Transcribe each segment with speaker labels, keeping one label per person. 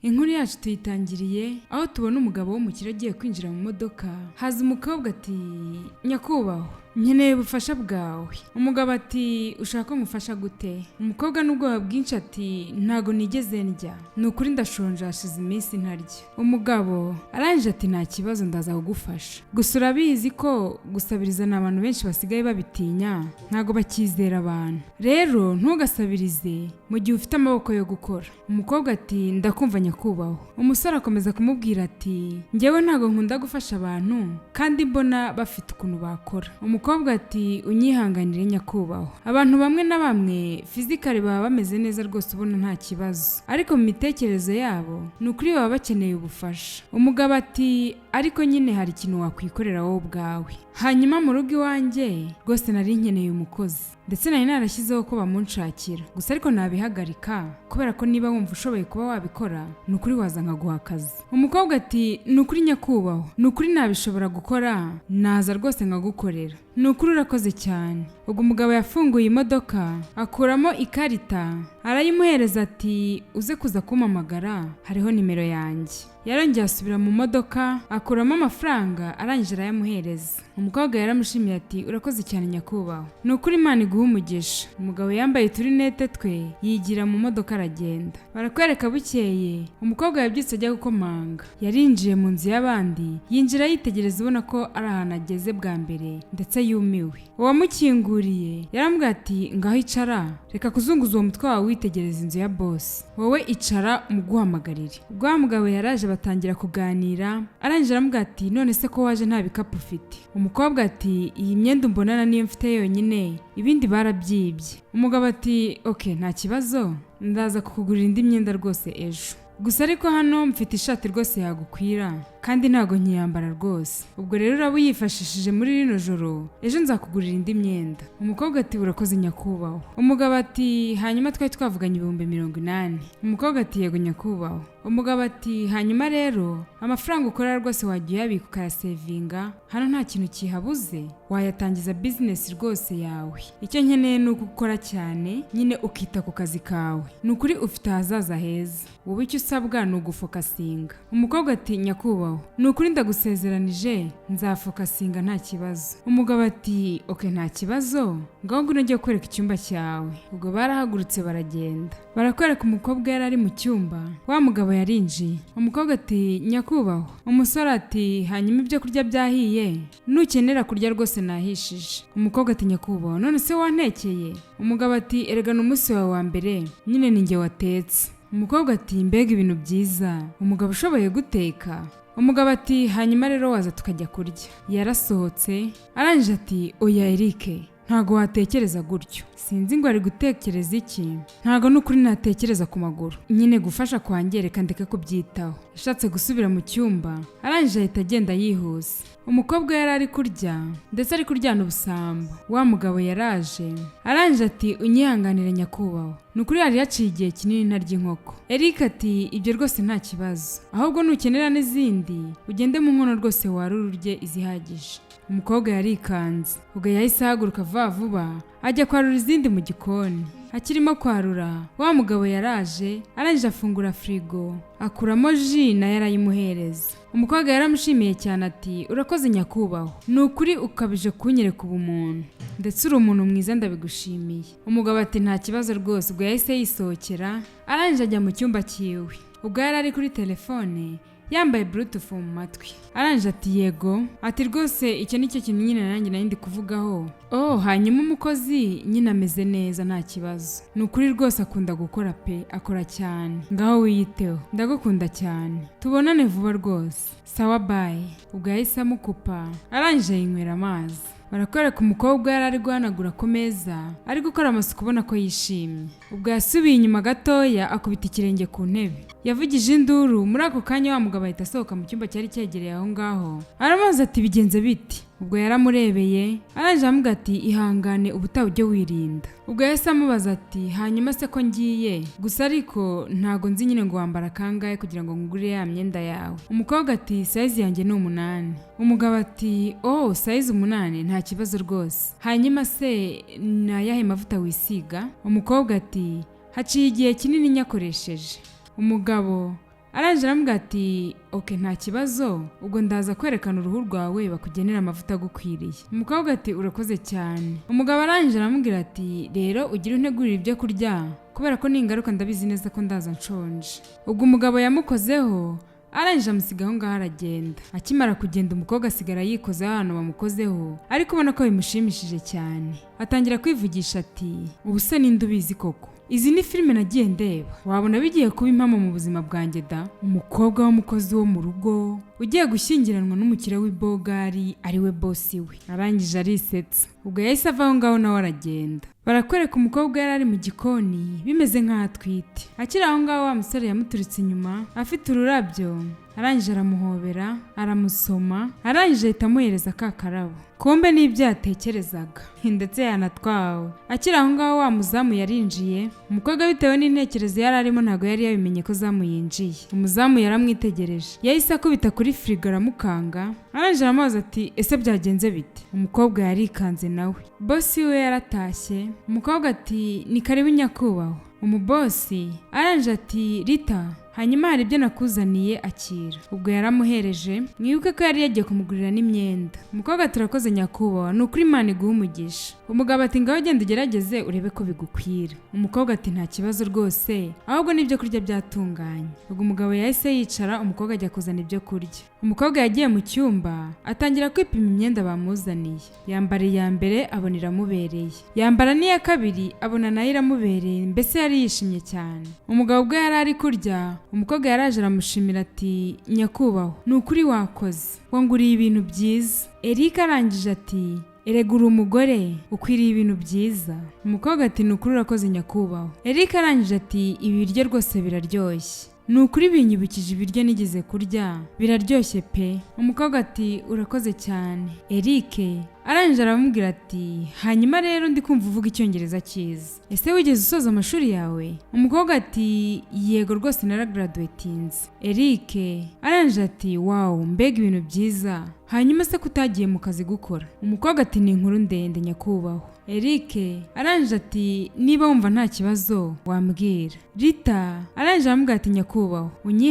Speaker 1: Inkuru yacu tuyitangiriye aho tubona umugabo w'umukire agiye kwinjira mu modoka. Haza umukobwa ati nyakubahwa nkeneye ubufasha bwawe. Umugabo ati ushaka ko ngufasha gute? Umukobwa n'ubwoba bwinshi ati ntago nigeze ndya, nukuri ndashonje hashize iminsi ntarya. Umugabo arangije ati nta kibazo ndaza kugufasha, gusa urabizi ko gusabiriza n'abantu benshi basigaye babitinya, ntago bakizera abantu, rero ntugasabirize mu gihe ufite amaboko yo gukora. Umukobwa ati ndakumva nyakubahwa. Umusore akomeza kumubwira ati njyewe ntago nkunda gufasha abantu kandi mbona bafite ukuntu bakora. Umukobwa ati unyihanganire nyakubahwa, abantu bamwe na bamwe physically baba bameze neza rwose ubona nta kibazo, ariko mu mitekerezo yabo nukuri baba bakeneye ubufasha. Umugabo ati ariko nyine hari ikintu wakwikorera wowe ubwawe. Hanyuma mu rugo iwanjye rwose nari nkeneye umukozi, ndetse nari narashyizeho ko bamunshakira, gusa ariko nabihagarika kubera ko niba wumva ushoboye kuba wabikora nukuri waza nkaguha akazi. Umukobwa ati nukuri nyakubahwa, nukuri nabishobora gukora, naza rwose nkagukorera, nukuri urakoze cyane. Ubwo umugabo yafunguye imodoka akuramo ikarita arayimuhereza ati uze kuza kumpamagara, hariho nimero yanjye. Yarongeye asubira mu modoka akuramo amafaranga arangije arayamuhereza. Umukobwa yaramushimiye ati urakoze cyane nyakubahwa, nukuri Imana iguha umugisha. Umugabo yambaye uturinete twe yigira mu modoka aragenda. Barakwereka bukeye umukobwa yabyutse ajya gukomanga, yarinjiye mu nzu y'abandi, yinjira yitegereza ubona ko ari ahantu ageze bwa mbere ndetse yumiwe. Uwamukinguriye yaramubwiye ati ngaho icara, reka kuzunguza uwo mutwe wawe witegereza inzu ya boss, wowe icara muguhamagarire. Ubwo wa mugabo yaraje batangira kuganira, arangije aramubwira ati none se ko waje nta bikapu ufite? Umukobwa ati iyi myenda umbonana niyo mfite yonyine, ibindi barabyibye. Umugabo ati okay nta kibazo, ndaza kukugurira indi myenda rwose ejo, gusa ariko hano mfite ishati rwose yagukwira kandi ntago nkiyambara rwose, ubwo rero uraba uyifashishije muri rino joro, ejo nzakugurira indi myenda. Umukobwa ati urakoze nyakubahwa. Umugabo ati hanyuma twari twavuganye 80,000. Umukobwa ati yego nyakubahwa. Umugabo ati hanyuma rero amafaranga ukora rwose wagiye yabika ukayasevinga, hano nta kintu kihabuze, wayatangiza business rwose yawe. Icyo nkeneye ni ukukora cyane nyine ukita ku kazi kawe, nukuri ufite ahazaza heza, wowe icyo usabwa ni ugufokasinga. Umukobwa ati nyakubahwa nukuri ndagusezeranije nzafokasinga nta kibazo. Umugabo ati okay nta kibazo, ngaho ngwino njye kwereka icyumba cyawe. Ubwo barahagurutse baragenda, barakwereka umukobwa yari ari mu cyumba. Wa mugabo yarinjiye. Umukobwa ati nyakubahwa. Umusore ati hanyuma ibyo kurya byahiye, nukenera kurya rwose nahishije. Umukobwa ati nyakubahwa none se wantekeye? Umugabo ati erega n'umunsi wawe wa mbere nyine ninjye watetse. Umukobwa ati mbega ibintu byiza, umugabo ushoboye guteka. Umugabo ati hanyuma rero waza tukajya kurya. Yarasohotse arangije ati oya Eric ntago watekereza gutyo, sinzi ngo ari gutekereza iki, ntago nukuri natekereza ku maguru, nyine gufasha kwangereka ndeke kubyitaho. Yashatse gusubira mu cyumba arangije ahita agenda yihuse. Umukobwa yari ari kurya ndetse ari kuryana ubusambo. Wa mugabo yaraje arangije ati unyihanganire nyakubahwa, nukuri yari yaciye igihe kinini ntarya inkoko. Eric ati ibyo rwose nta kibazo, ahubwo nukenera n'izindi ugende mu nkono rwose warururye izihagije. Umukobwa yarikanze, ubwo yahise ahaguruka vuba ajya kwarura izindi mu gikoni. Akirimo kwarura wa mugabo yaraje arangije afungura frigo akuramo ji na yarayimuhereza. Umukobwa yaramushimiye cyane ati urakoze nyakubahwa, nukuri ukabije kunyereka ubumuntu, ndetse uri umuntu mwiza ndabigushimiye. Umugabo ati nta kibazo rwose. Ubwo yahise yisohokera arangije ajya mu cyumba cyiwe. Ubwo yari ari kuri telefone yambaye bluetooth mu matwi. Arangije ati yego, ati rwose icyo nicyo kintu nyine nanjye nari kuvugaho. Hanyuma umukozi nyine ameze neza nta kibazo, nukuri rwose akunda gukora pe, akora cyane, ngaho wiyiteho, ndagukunda cyane, tubonane vuba rwose, sawa bye. Ubwo yahise amukupa arangije yinywera amazi. Barakwereka umukobwa yari ari guhanagura ku meza ari gukora amasuku ubona ko yishimye. Ubwo yasubiye inyuma gatoya akubita ikirenge ku ntebe, yavugije induru. Muri ako kanya wa mugabo ahita asohoka mu cyumba cyari cyegereye aho ngaho, aramubaza ati bigenze biti? Ubwo yaramurebeye arangije amubwira ati ihangane ubutaha ujye wirinda. Ubwo yahise amubaza ati hanyuma se ko ngiye, gusa ariko ntago nzi nyine ngo wambara kangahe kugira ngo ngugure ya myenda yawe. Umukobwa ati size yanjye ni 8. Umugabo ati size 8 nta kibazo rwose. Hanyuma se nayahe mavuta wisiga? Umukobwa ati haciye igihe kinini nyakoresheje. Umugabo arangije aramubwira ati okay nta kibazo ubwo ndaza kwerekana uruhu rwawe bakugenera amavuta agukwiriye. Umukobwa ati urakoze cyane. Umugabo arangije aramubwira ati rero ugira untegurira ibyo kurya kubera ko ningaruka ndabizi neza ko ndaza nshonje. Ubwo umugabo yamukozeho arangije amusigaho ngaho aragenda. Akimara kugenda umukobwa asigara yikozeho ahantu bamukozeho ariko ubona ko bimushimishije cyane. Atangira kwivugisha ati ubu se ninde ubizi koko? Izi ni filime nagiye ndeba wabona bigiye kuba impamo mu buzima bwanjye da. Umukobwa w'umukozi wo mu rugo ugiye gushyingiranwa n'umukire w'ibogari ari we bosi we. Arangije arisetsa. Ubwo yahise avaho ngaho nawe aragenda. Barakwereka umukobwa yari ari mu gikoni bimeze nk'aho atwite. Akiri aho ngaho wa musore yamuturitse inyuma afite ururabyo. Arangije aramuhobera aramusoma arangije ahita amuhereza ka karabo. Kumbe n'ibyo yatekerezaga ndetse yanatwawe. Akiri aho ngaho wa muzamu yarinjiye. Umukobwa bitewe n'intekerezo yari arimo ntago yari yabimenye ko zamuyinjiye. Umuzamu yaramwitegereje yahise akubita kuri firigo aramukanga. Arangije aramubaza ati ese byagenze bite? Umukobwa yarikanze nawe. Bosi we yaratashye. Umukobwa ati ni karibu nyakubahwa. Umubosi arangije ati Rita hanyuma hari ibyo nakuzaniye akira. Ubwo yaramuhereje. Mwibuke ko yari yagiye kumugurira n'imyenda. Umukobwa turakoze nyakubahwa nukuri Imana iguha umugisha. Umugabo ati ngaho genda ugerageze urebe ko bigukwira. Umukobwa ati nta kibazo rwose ahubwo n'ibyo kurya byatunganye. Ubwo umugabo yahise yicara umukobwa ajya kuzana ibyo kurya. Umukobwa yagiye mu cyumba atangira kwipima imyenda bamuzaniye. Yambara iya mbere abona iramubereye. Yambara n'iya kabiri abona nayo iramubereye mbese yari yishimye cyane. Umugabo ubwo yari ari kurya umukobwa yaraje aramushimira ati nyakubahwa nukuri wakoze wanguriye ibintu byiza. Eric arangije ati eregura umugore ukwiriye ibintu byiza. Umukobwa ati nukuri urakoze nyakubahwa. Eric arangije ati ibi biryo rwose biraryoshye. Nukuri binyibukije ibiryo nigeze kurya biraryoshye pe. Umukobwa ati urakoze cyane. Eric arangije aramubwira ati hanyuma rero ndi kumva uvuga icyongereza cyiza ese wigeze usoza amashuri yawe? Umukobwa ati yego rwose naragraduatinze. Eric arangije ati wow mbega ibintu byiza hanyuma se kutagiye mu kazi gukora? Umukobwa ati ni inkuru ndende nyakubahwa. Eric arangije ati niba wumva nta kibazo wambwira. Rita arangije aramubwira ati nyakubahwa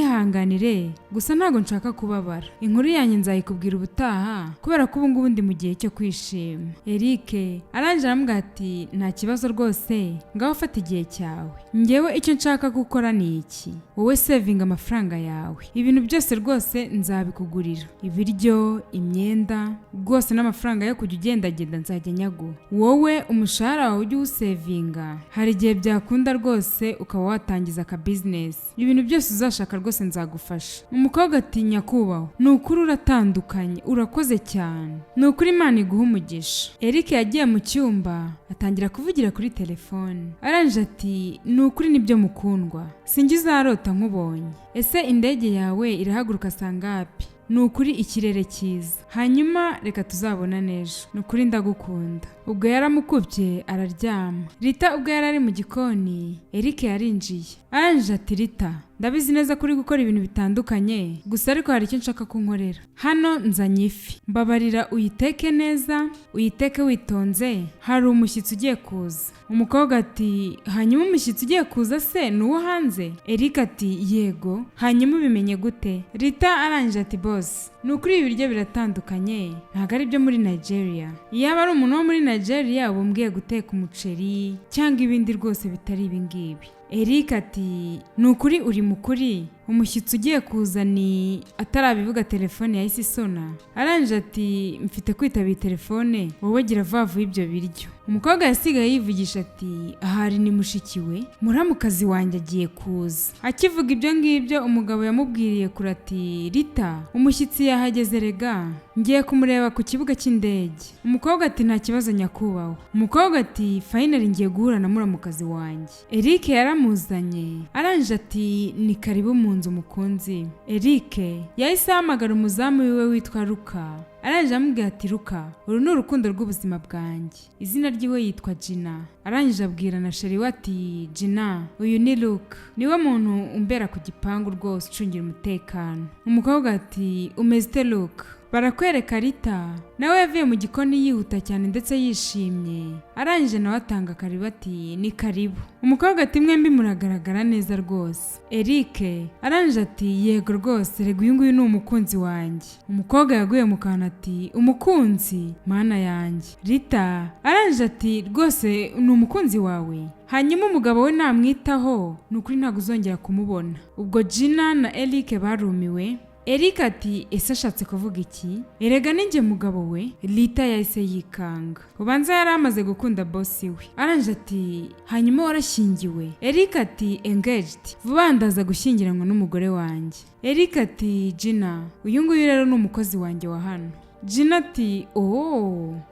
Speaker 1: unyihanganire gusa ntago nshaka kubabara. Inkuru yanjye nzayikubwira ubutaha kubera ko ubu ngubu ndi mu gihe cyo kwishima. Eric arangije aramubwira ati nta kibazo rwose ngaho fata igihe cyawe. Ngewe icyo nshaka gukora ni iki wowe saving amafaranga yawe. Ibintu byose rwose nzabikugurira. Ibiryo imyenda rwose n'amafaranga yo kujya ugendagenda nzajya nyaguha. Wowe umushahara wawe ujye usevinga hari igihe byakunda rwose ukaba watangiza aka business. Ibintu byose uzashaka rwose nzagufasha. Umukobwa ati nyakubahwa nukuri uratandukanye urakoze cyane nukuri Imana iguha umugisha. Eric yagiye mu cyumba atangira kuvugira kuri telefone. Arangije ati nukuri nibyo mukundwa singize arota nkubonye. Ese indege yawe irahaguruka sangapi? Nukuri ikirere cyiza hanyuma reka tuzabona nejo nukuri ndagukunda. Ubwo yaramukubye araryama. Rita ubwo yari ari mu gikoni Eric yarinjiye. Arangije ati Rita ndabizi neza kuri gukora ibintu bitandukanye gusa ariko hari icyo nshaka kunkorera. Hano nzanye ifi mbabarira uyiteke neza uyiteke witonze hari umushyitsi ugiye kuza. Umukobwa ati hanyuma umushyitsi ugiye kuza se nuwo hanze? Eric ati yego. Hanyuma ubimenye gute? Rita arangije ati boss nukuri ibiryo biratandukanye ntago ari byo muri Nigeria. Yaba ari umuntu wo muri Nigeria ubumbwiye guteka umuceri cyangwa ibindi rwose bitari ibi ngibi. Eric ati nukuri uri mukuri umushyitsi ugiye kuzani atarabivuga telefone yahise isona. Arangije ati mfite kwitabira telefone wowe gira vavu ibyo biryo. Umukobwa yasigaye yivugisha ati ahari ni mushikiwe muramukazi wanjye agiye kuza. Akivuga ibyo ngibyo umugabo yamubwiriye kuri ati Rita umushyitsi yahageze rega ngiye kumureba ku kibuga cy'indege. Umukobwa ati nta kibazo nyakubahwa. Umukobwa ati finally ngiye guhura na muramukazi wanjye. Eric yaramuzanye. Arangije ati ni karibu mu nzu mukunzi. Eric yahise ahamagara umuzamu wiwe witwa Luka. Arangije amubwira ati Luka uru ni urukundo rw'ubuzima bwanjye izina ryiwe yitwa Gina. Arangije abwira na sheri we ati Gina uyu ni Luka niwe muntu umbera ku gipangu rwose ucungira umutekano. Umukobwa ati umeze ute Luka? barakwereka Rita nawe yavuye mu gikoni yihuta cyane ndetse yishimye arangije nawe atanga karibu ati ni karibu. Umukobwa ati mwembi muragaragara neza rwose. Eric arangije ati yego rwose rega uyu nguyu ni umukunzi wanjye. Umukobwa yaguye mu kantu ati umukunzi mana yanjye. Rita arangije ati rwose ni umukunzi wawe. Hanyuma umugabo we namwitaho nukuri ntabwo uzongera kumubona. Ubwo Gina na Eric barumiwe. Eric ati ese ashatse kuvuga iki? Erega ninjye mugabo we. Rita yahise yikanga. Ubanza yari amaze gukunda boss we. Arangije ati hanyuma warashyingiwe? Eric ati engaged. Vuba ndaza gushyingiranwa n'umugore wanjye. Eric ati Gina uyu nguyu rero ni umukozi wanjye wa hano. Gina ati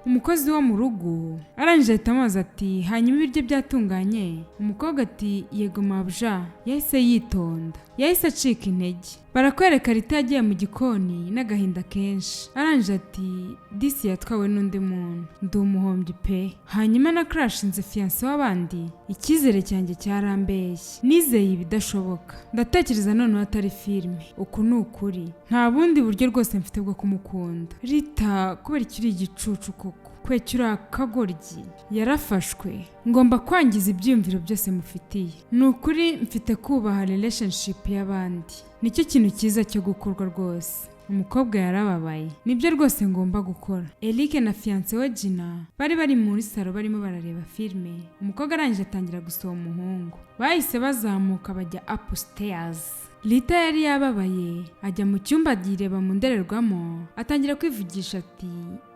Speaker 1: umukozi wo mu rugo. Arangije ahita amubaza ati hanyuma ibiryo byatunganye? Umukobwa ati yego mabuja. Yahise yitonda, yahise acika intege. Barakwereka Rita yagiye mu gikoni n'agahinda kenshi. Arangije ati disi yatwawe n'undi muntu, ndi umuhombyi pe. Hanyuma na crashinze fiancé w'abandi. Icyizere cyanjye cyarambeshye, nizeye ibidashoboka. Ndatekereza none atari filime. Uku ni ukuri, nta bundi buryo rwose mfite bwo kumukunda. Rita kubera ikiri igicucu koko, kwecyura akagoryi. Yarafashwe, ngomba kwangiza ibyiyumviro byose mufitiye. Ni ukuri mfite kubaha relationship y'abandi, nicyo kintu cyiza cyo gukorwa rwose. Umukobwa yarababaye, nibyo rwose ngomba gukora. Eric na fiancé we Gina bari muri salo barimo barareba filime. Umukobwa arangije atangira gusoma umuhungu. Bahise bazamuka bajya upstairs. Rita yari yababaye, ajya mu cyumba yireba mu ndorerwamo, atangira kwivugisha ati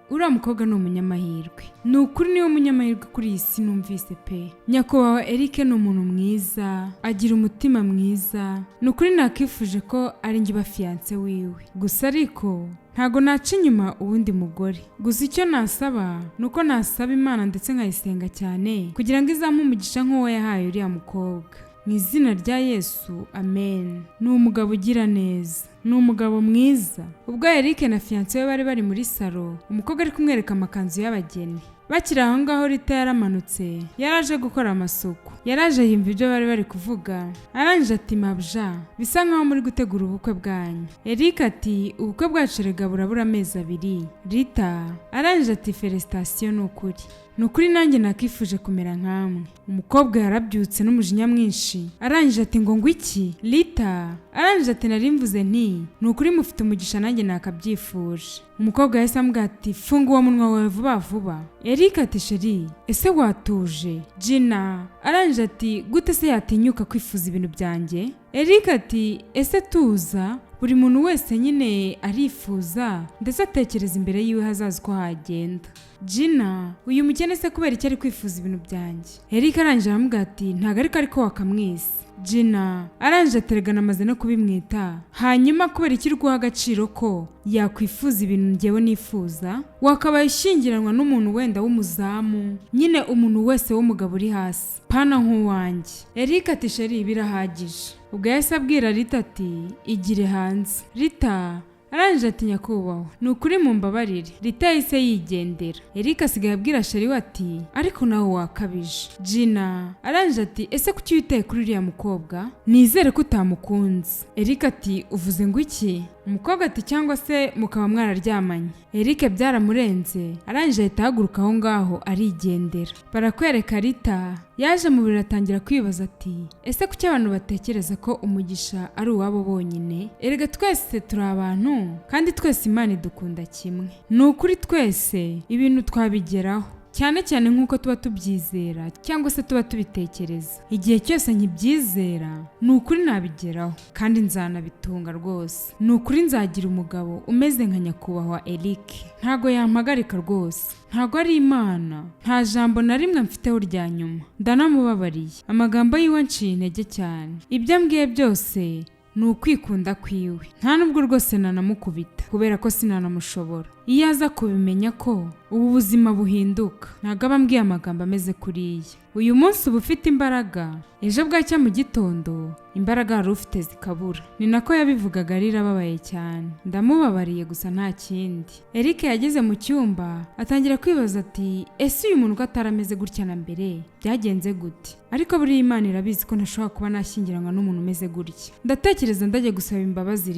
Speaker 1: uriya mukobwa ni umunyamahirwe. Ni ukuri niwe munyamahirwe kuri iyi si numvise pe. Nyakubahwa Eric ni umuntu mwiza, agira umutima mwiza. Ni ukuri nakifuje ko ari njye fiancé wiwe. Gusa ariko ntago naca inyuma ubundi mugore. Gusa icyo nasaba nuko nasaba Imana ndetse nkayisenga cyane kugira ngo izampe umugisha nk'uwo yahaye uriya mukobwa. Mu izina rya Yesu, amen. Ni umugabo ugira neza, ni umugabo mwiza. Ubwo Eric na fiancé we bari muri salo, umukobwa ari kumwereka amakanzu y'abageni. Bakiri aho ngaho Rita yaramanutse, yaraje gukora amasuku. Yaraje yimva ibyo bari kuvuga. Arangije ati mabuja, bisa nkaho muri gutegura ubukwe bwanyu. Eric ati ubukwe bwacu rega burabura amezi 2. Rita arangije ati felicitation n'ukuri. Nukuri nanjye nakifuje kumera nkamwe. Umukobwa yarabyutse n'umujinya mwinshi. Arangije ati ngo iki? Rita arangije ati narimvuze nti nukuri mufite umugisha nanjye nakabyifuje. Umukobwa yahise ambwira ati funga uwo munwa wawe vuba vuba. Eric ati sheri ese watuje? Gina arangije ati gute se yatinyuka kwifuza ibintu byanjye? Eric ati ese tuza, buri muntu wese nyine arifuza ndetse atekereza imbere yiwe hazaza ko hagenda. Gina uyu mukene se kubera icyo ari kwifuza ibintu byanjye? Eric arangije aramubwira ati ntago ariko wakamwise. Gina arangije ateregana amaze no kubimwita. Hanyuma kubera ikiri guha agaciro ko yakwifuza ibintu njyewe nifuza, wakabaye ishyingiranwa n'umuntu wenda w'umuzamu, nyine umuntu wese w'umugabo uri hasi, pana nk'uwanjye. Eric ati sheri birahagije. Ubwo yahise abwira Rita ati igire hanze. Rita arangije ati nyakubahwa ni ukuri mumbabarire. Rita yahise yigendera. Eric asigaye abwira sheri we ati ariko nawe wakabije. Gina arangije ati ese kuki witaye kuri uriya mukobwa? Nizere ko utamukunze. Eric ati uvuze ngo iki? Umukobwa ati cyangwa se mukaba mwararyamanye. Eric byaramurenze, arangije ahita ahaguruka aho ngaho arigendera. Barakwereka Rita yaje mu birori atangira kwibaza ati ese kuki abantu batekereza ko umugisha ari uwabo bonyine? Erega twese turi abantu kandi twese Imana idukunda kimwe. Ni ukuri twese ibintu twabigeraho, cyane cyane nk'uko tuba tubyizera cyangwa se tuba tubitekereza. Igihe cyose nkibyizera ni ukuri nabigeraho kandi nzanabitunga rwose. Ni ukuri nzagira umugabo umeze nka nyakubahwa Eric, ntago yampagarika rwose. Ntago ari Imana, nta jambo na rimwe mfiteho rya nyuma. Ndanamubabariye, amagambo yiwe nciye intege cyane. Ibyo ambwiye byose ni ukwikunda kwiwe, nta nubwo rwose nanamukubita kubera ko sinanamushobora. iyo aza kubimenya ko ubu buzima buhinduka ntabwo aba ambwiye amagambo ameze kuriya. Uyu munsi uba ufite imbaraga, ejo bwacya mu gitondo imbaraga wari ufite zikabura. Ni nako yabivugaga arira ababaye cyane. Ndamubabariye gusa nta kindi. Eric yageze mu cyumba atangira kwibaza ati ese uyu muntu ko atarameze gutya na mbere byagenze gute? Ariko buri Imana irabizi ko ntashobora kuba nashyingiranwa n'umuntu umeze gutya. Ndatekereza ndajye gusaba imbabazi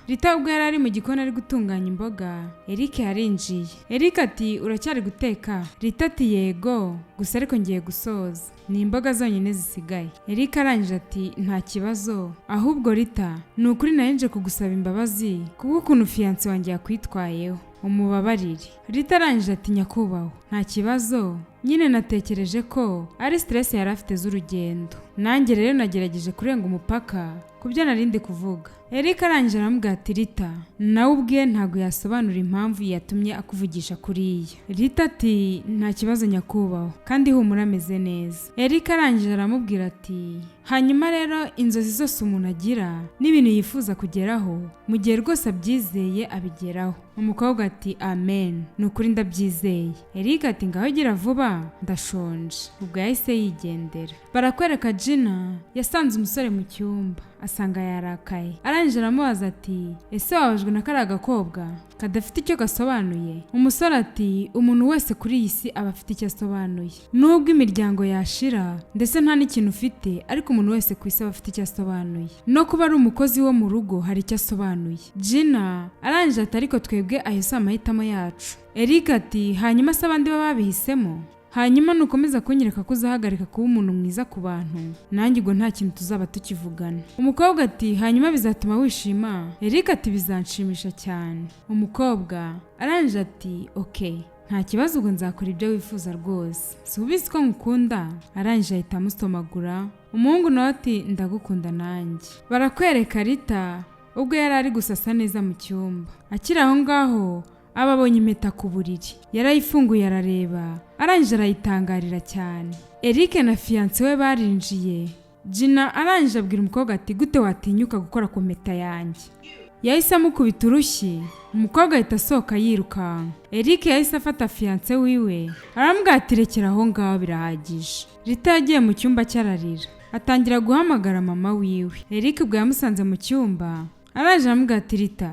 Speaker 1: Rita ubwo yari ari mu gikoni ari gutunganya imboga. Eric yarinjiye. Eric ati uracyari guteka? Rita ati yego, gusa ariko ngiye gusoza, ni imboga zonyine zisigaye. Eric arangije ati nta kibazo, ahubwo Rita ni ukuri narinje kugusaba imbabazi kubw'ukuntu fiance wanjye yakwitwayeho, umubabarire. Rita arangije ati nyakubahwa nta kibazo, nyine natekereje ko ari stress yari afite z'urugendo, nanjye rero nagerageje kurenga umupaka kubyo narindi kuvuga. Eric arangije aramubwira ati Rita nawe ubwe ntago yasobanura impamvu yatumye akuvugisha kuriya. Rita ati nta kibazo nyakubahwa kandi humura ameze neza. Eric arangije aramubwira ati hanyuma rero inzozi zose umuntu agira n'ibintu yifuza kugeraho mu gihe rwose abyizeye abigeraho. Umukobwa ati amen, ni ukuri ndabyizeye. Eric ati ngaho gira vuba ndashonje. Ubwo yahise yigendera. Barakwereka Gina yasanze umusore mu cyumba asanga yarakaye. Arangije aramubaza ati ese wabajwe na kariya gakobwa kadafite icyo gasobanuye? Umusore ati umuntu wese kuri iyi si aba afite icyo asobanuye, nubwo imiryango yashira ndetse nta n'ikintu ufite, ariko umuntu wese ku isi aba afite icyo asobanuye, no kuba ari umukozi wo mu rugo hari icyo asobanuye. Gina arangije ati ariko twebwe ayo si amahitamo yacu. Eric ati hanyuma se abandi baba babihisemo? Hanyuma nukomeza kunyereka ko uzahagarika kuba umuntu mwiza ku bantu, nanjye ubwo nta kintu tuzaba tukivugana. Umukobwa ati hanyuma bizatuma wishima? Eric ati bizanshimisha cyane. Umukobwa arangije ati okay, nta kibazo ubwo nzakora ibyo wifuza rwose, si ubizi ko ngukunda? Arangije ahita amustomagura. Umuhungu nawe ati ndagukunda nanjye. Barakwereka Rita ubwo yari ari gusasa neza mu cyumba. Akiri aho ngaho ababonye impeta ku buriri, yarayifunguye arareba, arangije arayitangarira cyane. Eric na fiance we barinjiye. Gina arangije abwira umukobwa ati gute watinyuka gukora ku mpeta yanjye? Yahise amukubita urushyi. Umukobwa ahita asohoka yirukanka. Eric yahise afata fiance wiwe aramubwira ati rekera aho ngaho birahagije. Rita yagiye mu cyumba cyararira, atangira guhamagara mama wiwe. Eric ubwo yamusanze mu cyumba arangije aramubwira ati Rita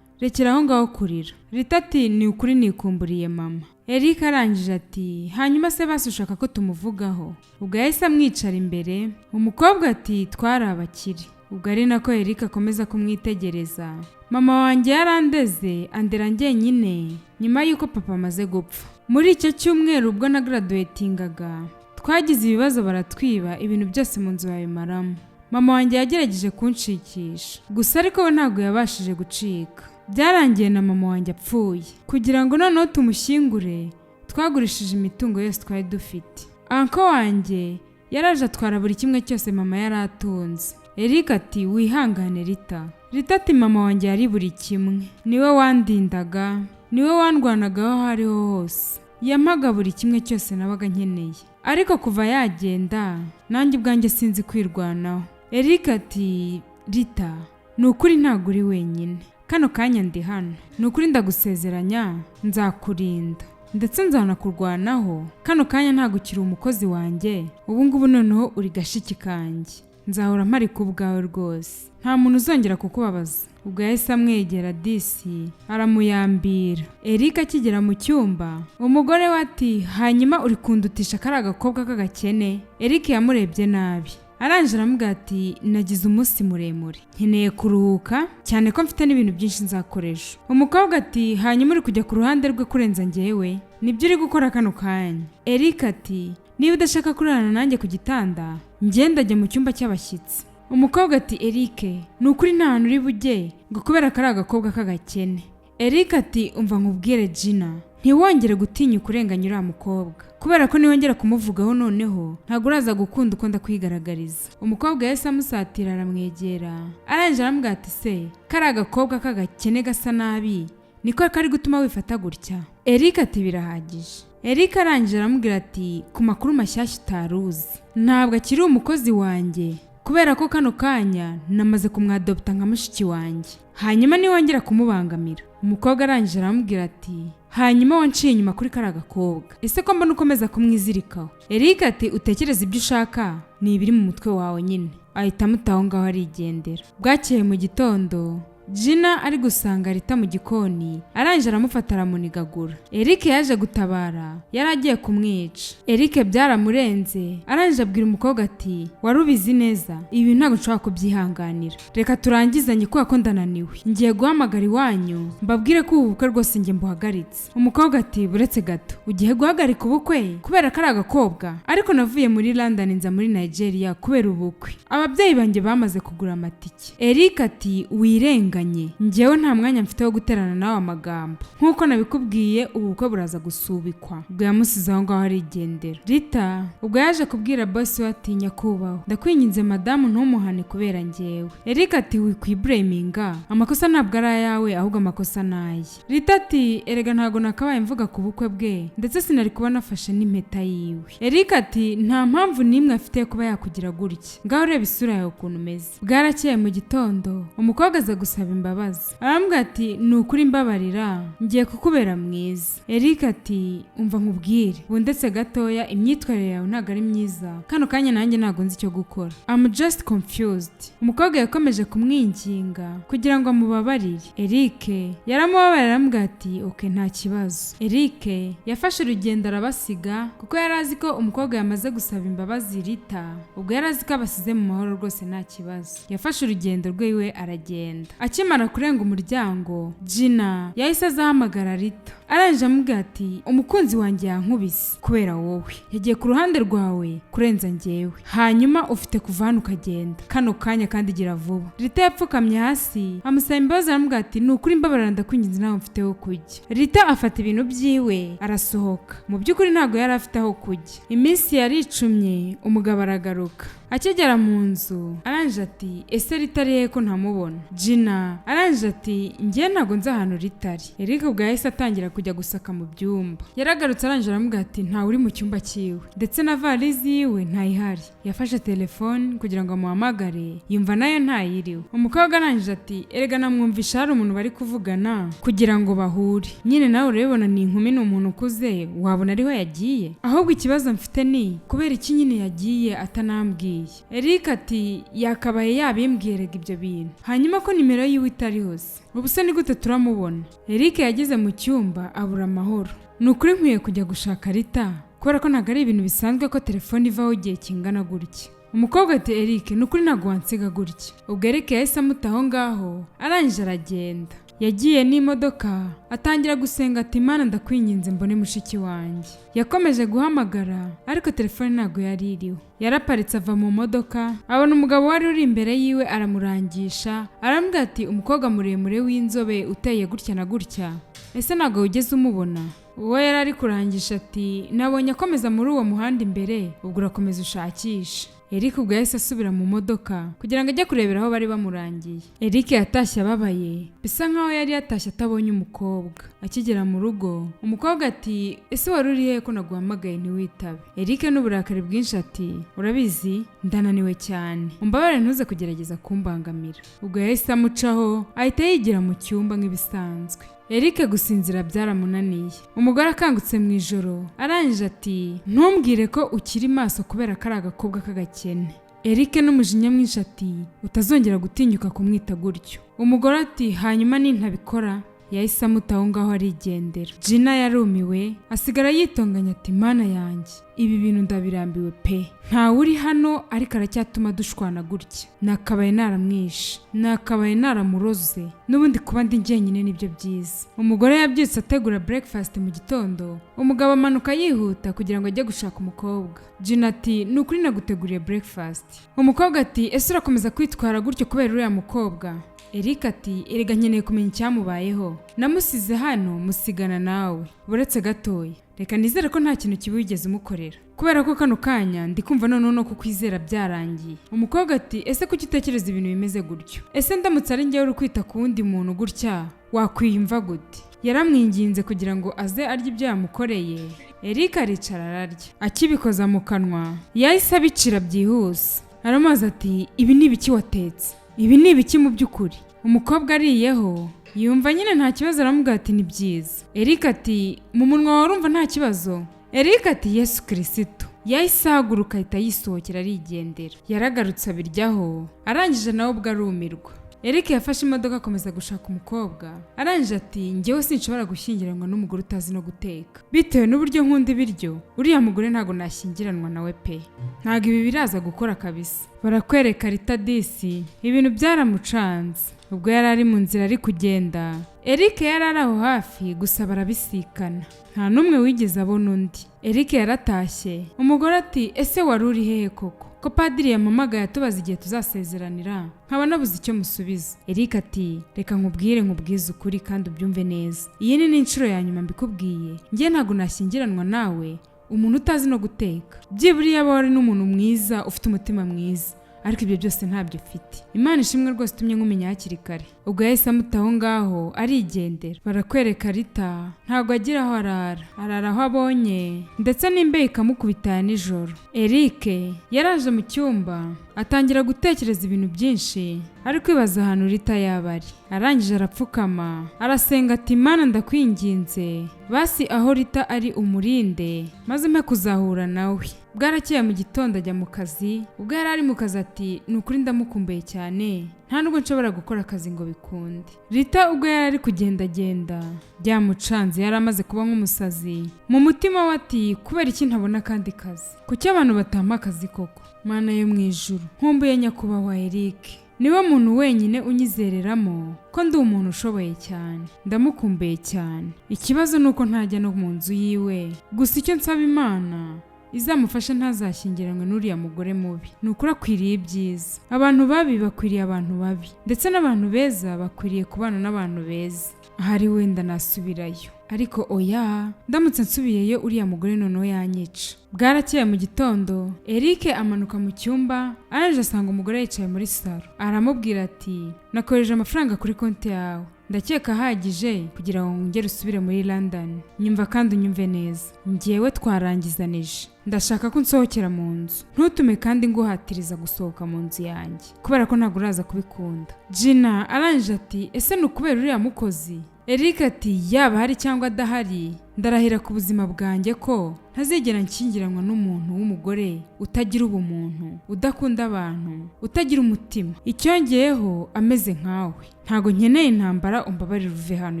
Speaker 1: rekera aho ngaho kurira. Rita ati ni ukuri nikumburiye mama. Eric arangije ati hanyuma se basi ushaka ko tumuvugaho? Ubwo yahise amwicara imbere. Umukobwa ati twari abakire. Ubwo ari nako Eric akomeza kumwitegereza. Mama wanjye yarandeze andera njyenyine nyuma y'uko papa amaze gupfa. Muri icyo cyumweru ubwo na graduatingaga twagize ibibazo baratwiba ibintu byose mu nzu yabimaramo. Mama wanjye yagerageje kunshikisha, gusa ariko we ntabwo yabashije gucika. Byarangiye na mama wanjye apfuye. Kugira ngo noneho tumushyingure twagurishije imitungo yose twari dufite. Uncle wanjye yaraje atwara buri kimwe cyose mama yari atunze. Eric ati wihangane Rita. Rita ati mama wanjye yari buri kimwe, niwe wandindaga, niwe wandwanagaho aho ariho hose, yampaga buri kimwe cyose nabaga nkeneye, ariko kuva yagenda nanjye ubwanjye sinzi kwirwanaho. Eric ati Rita ni ukuri ntabwo uri wenyine, kano kanya ndi hano, ni ukuri ndagusezeranya nzakurinda ndetse nzanakurwanaho. Kano kanya ntabwo ukiri umukozi wanjye, ubu ngubu noneho uri gashiki kanjye, nzahora mpari ku bwawe rwose, nta muntu uzongera kukubabaza. Ubwo yahise amwegera disi aramuyambira. Eric akigera mu cyumba umugore we ati hanyuma uri kundutisha kari agakobwa k'agakene? Eric yamurebye nabi. Arangije aramubwira ati nagize umunsi muremure, nkeneye kuruhuka cyane ko mfite n'ibintu byinshi nzakoresha. Umukobwa ati hanyuma uri kujya ku ruhande rwe kurenza njyewe? Nibyo uri gukora kano kanya? Eric ati niba udashaka kurarana nanjye ku gitanda ngenda ajya mu cyumba cy'abashyitsi. Umukobwa ati Eric ni ukuri nta hantu uri bujye ngo kubera kari agakobwa k'agakene. Eric ati umva nkubwire Gina, ntiwongere gutinya kurenganya uriya mukobwa, kubera ko niwongera kumuvugaho noneho ntabwo uraza gukunda uko ndakwigaragariza. Umukobwa yahise amusatira aramwegera. Arangije aramubwira ati se kari agakobwa k'agakene gasa nabi niko kari gutuma wifata gutya? Eric ati birahagije. Eric arangije aramubwira ati ku makuru mashyashya utaruzi, ntabwo akiri umukozi wanjye kubera ko kano kanya namaze kumwadopta nka mushiki wanjye, hanyuma niwongera kumubangamira. Umukobwa arangije aramubwira ati hanyuma wanciye inyuma kuri kara gakobwa, ese ko mbona ukomeza kumwizirikaho? Eric ati utekereza ibyo ushaka ni ibiri mu mutwe wawe nyine. Ahita amutaho ngaho arigendera. Bwakeye mu gitondo Gina ari gusanga Rita mu gikoni, arangije aramufata aramunigagura. Eric yaje gutabara, yaragiye kumwica. Eric byaramurenze, arangije abwira umukobwa ati warubizi neza, ibi ntabwo nshobora kubyihanganira, reka turangizanye kuko ko ndananiwe, ngiye guhamagara iwanyu mbabwire ko ubu bukwe rwose ngiye mbuhagaritse. Umukobwa ati buretse gato, ugiye guhagarika ubukwe kubera ko ari agakobwa? Ariko navuye muri London nza muri Nigeria kubera ubukwe, ababyeyi banjye bamaze kugura amatike. Eric ati wirenga, njyewe nta mwanya mfite wo guterana nawe amagambo, nkuko nabikubwiye ubu bukwe buraza gusubikwa. Ubwo yamusize aho ngaho arigendera. Rita ubwo yaje kubwira boss we ati nyakubahwa, ndakwinginze madamu ntumuhane kubera njyewe. Eric ati wikwibraminga, amakosa ntabwo ari ayawe ahubwo amakosa naye. Rita ati erega ntago nakabaye mvuga ku bukwe bwe, ndetse sinari kuba nafashe n'impeta yiwe. Eric ati nta mpamvu nimwe afite kuba yakugira gutya, ngaho reba isura yawe ukuntu umeze. Bwarakeye mu gitondo umukobwa aza gusaba imbabazi, arambwira ati nukuri mbabarira, ngiye kukubera mwiza. Eric ati umva nkubwire, ubu ndetse gatoya imyitwarire yawe ntabwo ari myiza, kano kanya nanjye ntabwo nzi icyo gukora, I'm just confused. Umukobwa yakomeje kumwinginga kugira ngo amubabarire. Eric yaramubabarira arambwira ati okay nta kibazo. Eric yafashe urugendo arabasiga kuko yari azi ko umukobwa yamaze gusaba imbabazi Rita, ubwo yari azi ko abasize mu mahoro rwose nta kibazo. Yafashe urugendo rwiwe aragenda. Akimara kurenga umuryango, Gina yahise azahamagara Rita, arangije amubwira ati umukunzi wanjye yankubise kubera wowe, yagiye ku ruhande rwawe kurenza njyewe, hanyuma ufite kuva hano ukagenda kano kanya kandi gira vuba. Rita yapfukamye hasi amusaba imbabazi aramubwira ati nukuri mbabarira ndakwinginze nawe mfite aho kujya. Rita afata ibintu byiwe arasohoka, mu by'ukuri ntabwo yari afite aho kujya. Iminsi yaricumye, umugabo aragaruka. Akigera mu nzu arangije ati ese Rita arihe ko ntamubona? Gina arangije ati njye ntago nzi ahantu Rita ari. Eric ubwo yahise atangira kujya gusaka mu byumba. Yaragarutse arangije aramubwira ati nta uri mu cyumba cyiwe, ndetse na valizi yiwe ntayihari. Yafashe telefone kugira ngo amuhamagare, yumva nayo ntayiriwe. Umukobwa arangije ati erega namwumvisha hari umuntu bari kuvugana kugira ngo bahure, nyine nawe urabibona ni inkumi, ni umuntu ukuze, wabona ariho yagiye, ahubwo ikibazo mfite ni kubera iki nyine yagiye atanambwiye. Eric ati yakabaye yabimbwiraga ibyo bintu, hanyuma ko nimero yiwe itari hose, ubu se ni gute turamubona? Eric yageze mu cyumba abura amahoro. Nukuri nkwiye kujya gushaka Rita kubera ko ntabwo ari ibintu bisanzwe ko telefone ivaho igihe kingana gutya. Umukobwa ati Eric nukuri ntabwo wansiga gutya. Ubwo Eric yahise amutaho ngaho arangije aragenda. Yagiye n'imodoka atangira gusenga ati Mana ndakwinginze mbone mushiki wanjye. Yakomeje guhamagara ariko telefone ntabwo yari iriho. Yaraparitse ava mu modoka, abona umugabo wari uri imbere yiwe aramurangisha, arambwira ati umukobwa muremure w'inzobe uteye gutya na gutya, ese ntabwo ugeze umubona? Uwo yari ari kurangisha ati nabonye akomeza muri uwo muhanda imbere, ubwo urakomeza ushakisha. Eric ubwo yahise asubira mu modoka kugira ngo ajye kurebera aho bari bamurangiye. Eric yatashye ababaye, bisa nkaho yari yatashye atabonye umukobwa. Akigera mu rugo, umukobwa ati ese wari uri he ko naguhamagaye ntiwitabe? Eric n'uburakari bwinshi ati urabizi ndananiwe cyane, umbabarire ntuze kugerageza kumbangamira. Ubwo yahise amucaho ahita yigira mu cyumba nk'ibisanzwe. Eric gusinzira byaramunaniye. Umugore akangutse mu ijoro arangije ati ntumbwire ko ukiri maso kubera ko ari agakobwa k'agakene. Eric n'umujinya mwinshi ati utazongera gutinyuka kumwita gutyo. Umugore ati hanyuma nintabikora? Yahise amutaho ngaho arigendera. Gina yarumiwe asigara yitonganya ati Mana yanjye, ibi bintu ndabirambiwe pe, nta uri hano ariko aracyatuma dushwana gutya, nakabaye naramwishe, nakabaye naramuroze, n'ubundi kuba ndi njyenyine nibyo byiza. Umugore yabyutse ategura breakfast mu gitondo, umugabo amanuka yihuta kugira ngo ajye gushaka umukobwa. Gina ati nukuri naguteguriye breakfast. Umukobwa ati ese urakomeza kwitwara gutyo kubera uriya mukobwa? Eric ati erega nkeneye kumenya icyamubayeho, namusize hano musigana nawe, buretse gatoya, reka nizere ko nta kintu kibi wigeze umukorera, kubera ko kano kanya ndi kumva noneho no kukwizera byarangiye. Umukobwa ati ese kuki utekereza ibintu bimeze gutyo? Ese ndamutse ari njyewe uri kwita ku wundi muntu gutya wakwiyumva gute? Yaramwinginze kugira ngo aze arya ibyo yamukoreye. Eric aricara ararya, akibikoza mu kanwa yahise abicira byihuse. aramubaza ati ibi ni ibiki watetse, ibi ni ibiki mu by'ukuri? Umukobwa ariyeho yumva nyine nta kibazo, aramubwira ati ni byiza. Eric ati mu munwa wawe urumva nta kibazo? Eric ati Yesu Kristo. Yahise ahaguruka ahita yisohokera arigendera. Yaragarutse abiryaho, arangije nawe ubwo arumirwa. Eric yafashe imodoka akomeza gushaka umukobwa, arangije ati njyewe sinshobora gushyingiranwa n'umugore utazi no guteka, bitewe n'uburyo nkunda ibiryo, uriya mugore ntago nashyingiranwa nawe pe, ntago ibi biraza gukora kabisa. Barakwereka Rita disi, ibintu byaramucanze. Ubwo yari ari mu nzira ari kugenda, Eric yari ari aho hafi, gusa barabisikana, nta n'umwe wigeze abona undi. Eric yaratashye, umugore ati ese wari uri hehe koko? Ko padiri yamamagaye atubaza igihe tuzasezeranira, nkaba nabuze icyo musubiza. Eric ati reka nkubwize ukuri kandi ubyumve neza, iyi ni n'inshuro ya nyuma mbikubwiye, njye ntago nashyingiranwa nawe umuntu utazi no guteka. Byibura yaba wari n'umuntu mwiza ufite umutima mwiza, ariko ibyo byose ntabyo ufite. Imana ishimwe rwose tumye nkumenya hakiri kare. Ubwo yahise amutaho ngaho arigendera. Barakwereka Rita ntago agira aho arara aho abonye, ndetse n'imbeho ikamukubita nijoro. Eric yaraje mu cyumba atangira gutekereza ibintu byinshi, ari kwibaza ahantu Rita yaba ari. Arangije arapfukama arasenga ati Mana ndakwinginze basi aho Rita ari umurinde, maze mpe kuzahura nawe. Bwarakeye mu gitondo ajya mu kazi. Ubwo yari ari mu kazi ati nukuri ndamukumbuye cyane, nta nubwo nshobora gukora akazi ngo bikunde. Rita ubwo yari ari kugendagenda byamucanze, yari amaze kuba nk'umusazi. Mu mutima we ati kubera iki ntabona kandi kazi, kuki abantu batampa akazi koko? Mana yo mu ijuru, nkumbuye nyakubahwa Eric, niwe muntu wenyine unyizereramo ko ndi umuntu ushoboye cyane, ndamukumbuye cyane. Ikibazo nuko ntajya no mu nzu yiwe, gusa icyo nsaba Imana izamufasha ntazashyingiranwe n'uriya mugore mubi. Nukuri akwiriye ibyiza. Abantu babi bakwiriye abantu babi, ndetse n'abantu beza bakwiriye kubana n'abantu beza. Ahari wenda nasubirayo, ariko oya, ndamutse nsubiyeyo uriya mugore noneho yanyica. Bwarakeye mu gitondo, Eric amanuka mu cyumba, araje asanga umugore yicaye muri salo. Aramubwira ati nakoresheje amafaranga kuri konti yawe, ndakeka ahagije kugira ngo ngere usubire muri London. Nyumva kandi unyumve neza, njyewe twarangizanije, ndashaka ko nsohokera mu nzu, ntutume kandi nguhatiriza gusohoka mu nzu yanjye, kubera ko ntabwo uraza kubikunda. Gina arangije ati ese nukubera uriya mukozi? Eric ati yaba hari cyangwa adahari, ndarahira ku buzima bwanjye ko ntazigera nshyingiranwa n'umuntu w'umugore utagira ubumuntu, udakunda abantu, utagira umutima, icyongeyeho ameze nkawe. Ntago nkeneye intambara, umbabarire uve hano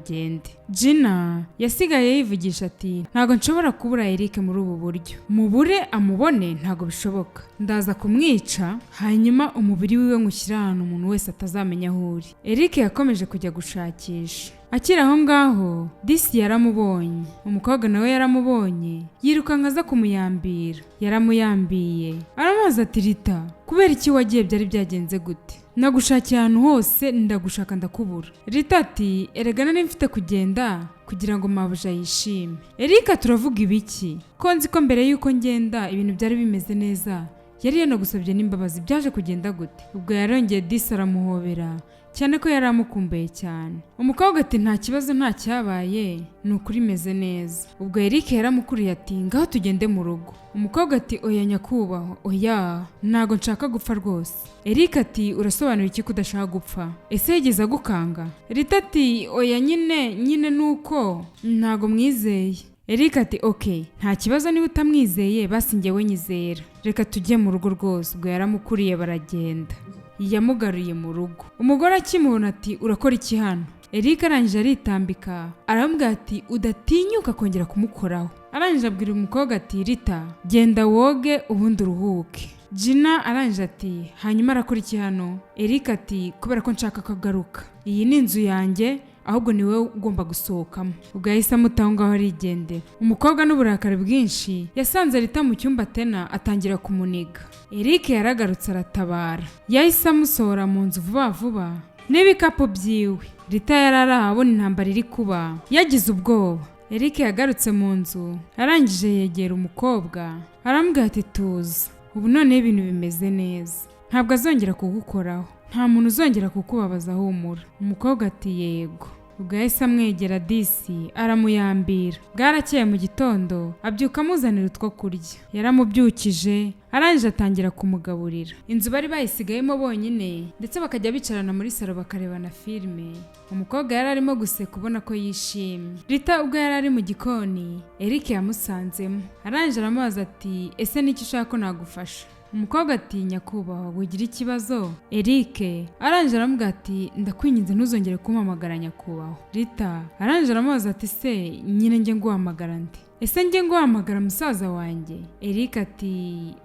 Speaker 1: ugende. Gina yasigaye yivugisha ati ntago nshobora kubura Eric muri ubu buryo, mubure amubone ntago bishoboka. Ndaza kumwica, hanyuma umubiri wiwe nkushyira ahantu umuntu wese atazamenya aho uri. Eric yakomeje kujya gushakisha. Akiri aho ngaho, disi yaramubonye, umukobwa nawe yaramubonye, yirukanka aza kumuyambira. Yaramuyambiye, aramubaza ati Rita kubera iki wagiye, byari byagenze gute? Nagushakiye ahantu hose, ndagushaka ndakubura. Rita ati erega nari mfite kugenda kugira ngo mabuja yishime. Eric turavuga ibiki ko nzi ko mbere yuko ngenda ibintu byari bimeze neza, yari yanagusabye n'imbabazi, byaje kugenda gute? Ubwo yarongeye disi aramuhobera cyane ko yari amukumbuye cyane. Umukobwa ati nta kibazo, nta cyabaye, nukuri meze neza. Ubwo Eric yaramukuriye ati ngaho tugende mu rugo. Umukobwa ati oya nyakubahwa, oya ntago nshaka gupfa rwose. Eric ati urasobanura iki kudashaka gupfa? Ese yigeze agukanga? Rita ati oya nyine nuko ntago mwizeye. Eric ati okay, nta kibazo niba utamwizeye basi njyewe nyizera, reka tujye mu rugo rwose. Ubwo yaramukuriye baragenda. Yamugaruye mu rugo. Umugore akimubona ati urakora iki hano? Eric arangije aritambika, aramubwira ati udatinyuka kongera kumukoraho. Arangije abwira umukobwa ati Rita genda woge ubundi uruhuke. Gina arangije ati hanyuma arakora iki hano? Eric ati kubera ko nshaka kagaruka, iyi ni inzu yanjye, ahubwo niwe ugomba gusohokamo. Ubwo yahise amutaho ngaho arigendera. Umukobwa n'uburakari bwinshi yasanze Rita mu cyumba tena, atangira kumuniga. Eric yaragarutse aratabara, yahise amusohora mu nzu vuba vuba n'ibikapu byiwe. Rita yararabona intambara iri kuba, yagize ubwoba. Eric yagarutse mu nzu, arangije yegera umukobwa, aramubwira ati tuza, ubu noneho ibintu bimeze neza, ntabwo azongera kugukoraho, nta muntu uzongera kukubabaza, humura. Umukobwa ati yego. ubwo yahise amwegera disi aramuyambira. Bwarakeye mu gitondo abyuka amuzanira utwo kurya, yaramubyukije arangije atangira kumugaburira. Inzu bari bayisigayemo bonyine ndetse bakajya bicarana muri salo bakarebana filime. Umukobwa yari arimo guseka ubona ko yishimye. Rita ubwo yari ari mu gikoni Eric yamusanzemo, arangije aramubaza ati ese niki ushaka ko nagufasha? Umukobwa ati nyakubahwa bugira ikibazo. Eric arangije aramubwira ati ndakwinginze ntuzongere kumpamagara nyakubahwa. Rita arangije aramubaza ati se nyine njye nguhamagara nde? Ese njye nguhamagara musaza wanjye? Eric ati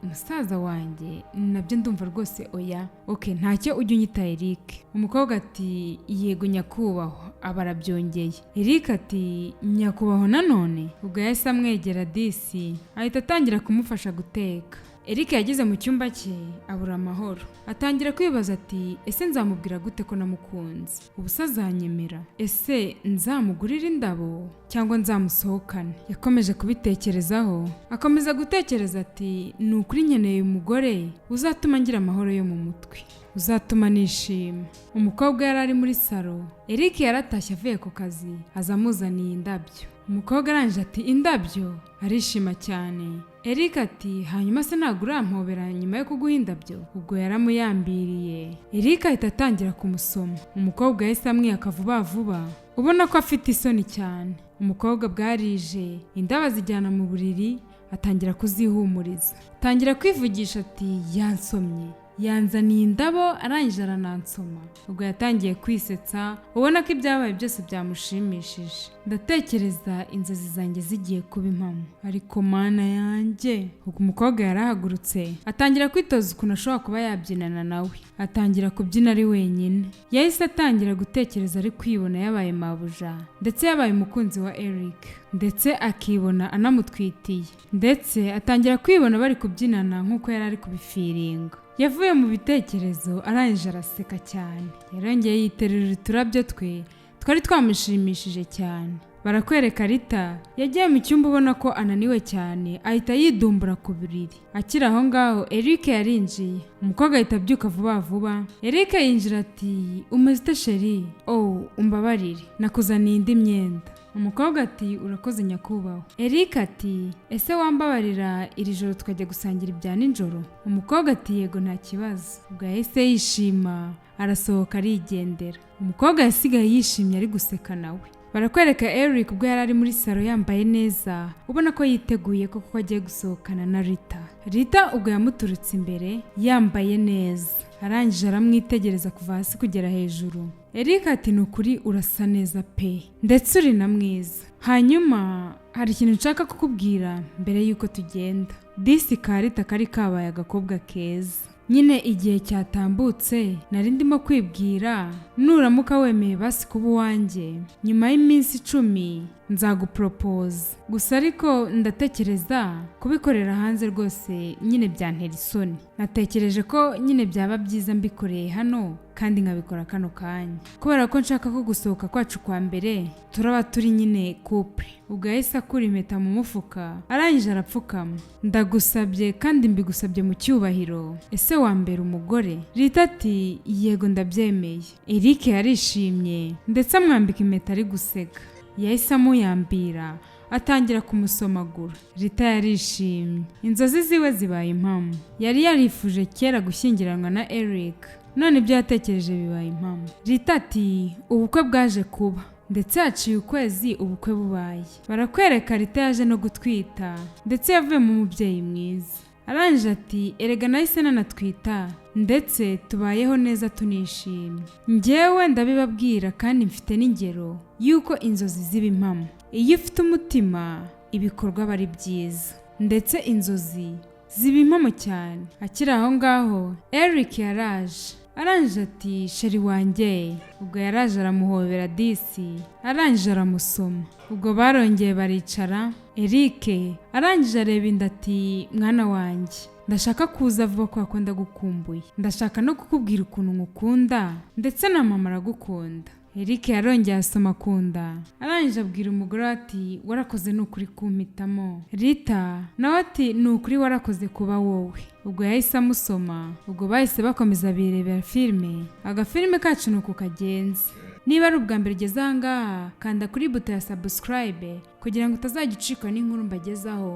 Speaker 1: musaza wanjye nabyo ndumva rwose oya. Okay, ntacyo ujye unyita Eric. Umukobwa ati yego nyakubahwa, aba arabyongeye. Eric ati nyakubahwa nanone? Ubwo yahise amwegera disi ahita atangira kumufasha guteka. Eric yageze mu cyumba cye abura amahoro, atangira kwibaza ati ese nzamubwira gute ko namukunze? Ubusa azanyemera? Ese nzamugurira indabo cyangwa nzamusohokane? Yakomeje kubitekerezaho, akomeza gutekereza ati ni ukuri nkeneye umugore uzatuma ngira amahoro yo mu mutwe, uzatuma nishima. Umukobwa yari ari muri salo, Eric yaratashye avuye ku kazi aza amuzaniye indabyo. Umukobwa arangije ati indabyo? Arishima cyane. Eric ati hanyuma se ntabwo urampobera nyuma yo kuguha indabyo? Ubwo yaramuyambiriye. Eric ahita atangira kumusoma. Umukobwa yahise amwiyaka vuba vuba ubona ko afite isoni cyane. Umukobwa bwarije indabo azijyana mu buriri atangira kuzihumuriza, atangira kwivugisha ati yansomye, yanzaniye indabo arangije aranansoma. Ubwo yatangiye kwisetsa ubona ko ibyabaye byose byamushimishije. Ndatekereza inzozi zanjye zigiye kuba impamo, ariko mana yanjye. Ubwo umukobwa yarahagurutse atangira kwitoza ukuntu ashobora kuba yabyinana nawe, atangira kubyina ari wenyine. Yahise atangira gutekereza ari kwibona yabaye mabuja ndetse yabaye umukunzi wa Eric, ndetse akibona anamutwitiye, ndetse atangira kwibona bari kubyinana nk'uko yari ari kubifiringa. Yavuye mu bitekerezo arangije araseka cyane, yarongeye yiterera uturabyo twe twari twamushimishije cyane. Barakwereka Rita yagiye mu cyumba ubona ko ananiwe cyane, ahita yidumbura ku buriri. Akiri aho ngaho Eric yarinjiye. Umukobwa ahita abyuka vuba vuba. Eric yinjira ati umeze ute sheri? Oh umbabarire nakuzaniye indi myenda. Umukobwa ati urakoze nyakubahwa. Eric ati ese wambabarira iri joro tukajya gusangira ibya nijoro? Umukobwa ati yego nta kibazo. Ubwo yahise yishima arasohoka arigendera. Umukobwa yasigaye yishimye ari guseka nawe. Barakwereka Eric ubwo yari ari muri salo yambaye neza ubona ko yiteguye ko agiye gusohokana na Rita. Rita ubwo yamuturutse imbere yambaye neza, arangije aramwitegereza kuva hasi kugera hejuru. Eric ati nukuri urasa neza pe, ndetse uri na mwiza. Hanyuma hari ikintu nshaka kukubwira mbere yuko tugenda. Disi ka Rita kari kabaye agakobwa keza. Nyine igihe cyatambutse nari ndimo kwibwira nuramuka wemeye basi kuba uwanjye nyuma y'iminsi 10 nzagupropose. Gusa ariko ndatekereza kubikorera hanze rwose nyine byantera isoni. Natekereje ko nyine byaba byiza mbikoreye hano kandi nkabikora kano kanya, kubera ko nshaka ko gusohoka kwacu kwa mbere turaba turi nyine couple. Ubwo yahise akura impeta mu mufuka arangije arapfukama. Ndagusabye kandi mbigusabye mu cyubahiro, ese wambera umugore? Rita ati yego ndabyemeye. Eric yarishimye ndetse amwambika impeta ari guseka. Yahise amuyambira atangira kumusomagura. Rita yarishimye, inzozi ziwe zibaye impamo. Yari yarifuje kera gushyingiranwa na Eric, none ibyo yatekereje bibaye impamo. Rita ati ubukwe bwaje kuba ndetse haciye ukwezi ubukwe bubaye. Barakwereka Rita yaje no gutwita ndetse yavuye mu mubyeyi mwiza. Arangije ati erega nahise nanatwita ndetse tubayeho neza tunishimye. Njyewe ndabibabwira kandi mfite n'ingero yuko inzozi ziba impamo. Iyo ufite umutima ibikorwa bari byiza, ndetse inzozi ziba impamo cyane. Akiri aho ngaho Eric yaraje, arangije ati sheri wanjye. Ubwo yaraje aramuhobera disi, arangije aramusoma. Ubwo barongeye baricara. Eric arangije areba inda ati mwana wanjye ndashaka kuza vuba kwa ndagukumbuye, ndashaka no kukubwira ukuntu ngukunda ndetse na mama aragukunda. Eric yarongeye asoma kunda, arangije abwira umugore ati warakoze n'ukuri kumpitamo. Rita nawe ati n'ukuri warakoze kuba wowe. Ubwo yahise amusoma. Ubwo bahise bakomeza birebera filime. Agafilime kacu nuko kagenze. niba ari ubwa mbere ugeze aha ngaha kanda kuri buto ya subscribe kugira ngo utazajya ucikwa n'inkuru mbagezaho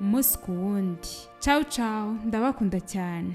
Speaker 1: umunsi ku wundi. Ciao ciao, ndabakunda cyane.